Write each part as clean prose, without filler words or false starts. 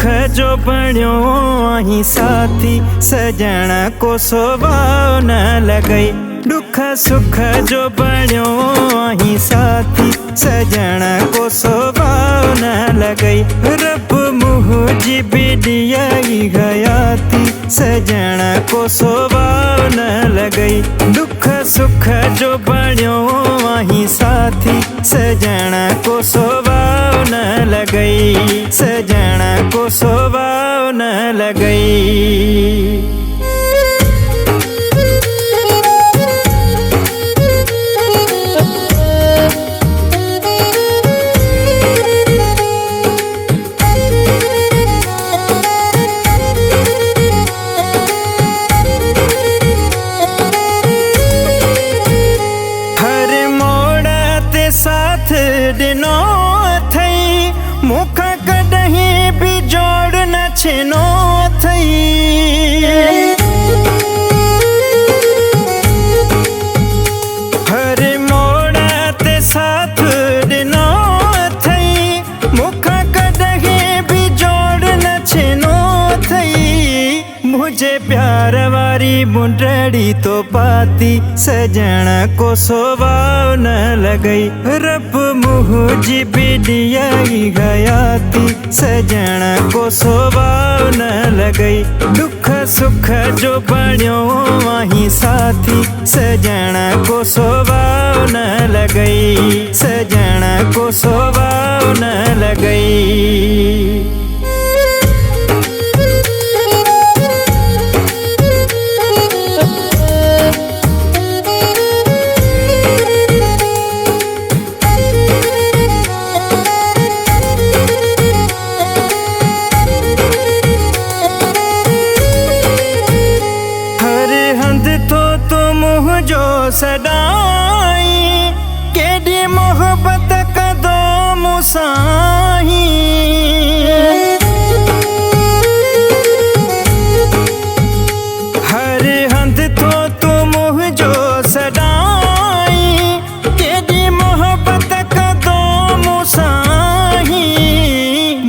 जो बण्यो अहीं साथी सजण को स्वभाव न लगई। दुख सुख जो बण्यो अहीं साथी सजण को स्वभाव न लगई। रब मुझी बिडियाई गयाती सजण को स्वभाव न लगई। दुख सुख जो बण्यो अहीं साथी सजण को स्वभाव न लगई। सजण को स्वभाव न लगई। साथ दिनो थई मुख कदहीं भी जोड़ न छिनो थई। हर मोड़ ते साथ दिनो थई मुख कदहीं भी जोड़ न छिनो थई। मुझे प्यार वारी मुंडड़ी तो पाती सजण को स्वभाव न लगई। रब मुझी बिडियाई गयाती सजण को स्वभाव न लगई। दुख सुख जो बण्यो अहीं साथी सजण को स्वभाव न लगई। सजण को स्वभाव न लगई। जो सदाई केडी मोहब्बत कदो मुसाही। हर हंद तो तुम जो सदाई केडी मोहब्बत कदो मुसाही।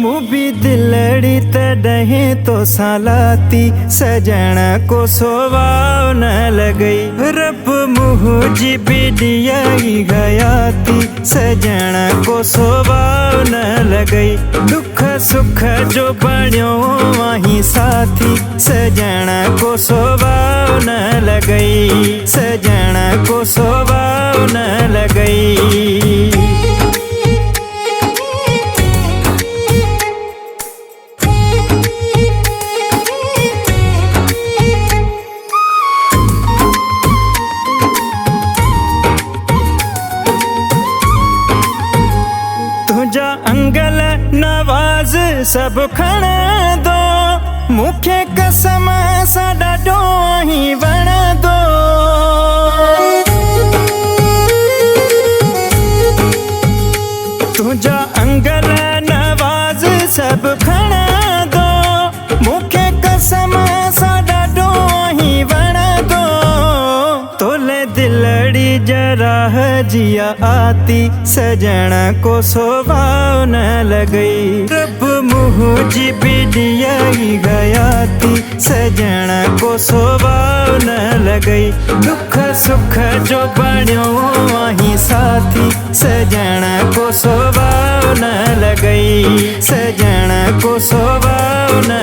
मुबी दिलड़ी तड़हे तो सालाती सजण को स्वभाव न लगई। रब मुझी बिडियाई गयाती सजण को स्वभाव न लगई। दुख सुख जो बण्यो अहीं साथी सजण को स्वभाव न लगई। सजण को स्वभाव न लगई। अंगल नवाज सब खण दो मुखे कसम साडा डोही बण दो। तुझा अंगल नवाज सब खण दो मुखे कसम साडा डोही बण दो। तोले दिलड़ी जरा जिया आती सजण को स्वभाव न लगई। रब मुझी बिडियाई गयाती सजण को स्वभाव न लगई। दुख सुख जो बण्यो अहीं साथी सजण को स्वभाव न लगई। सजण को स्वभाव न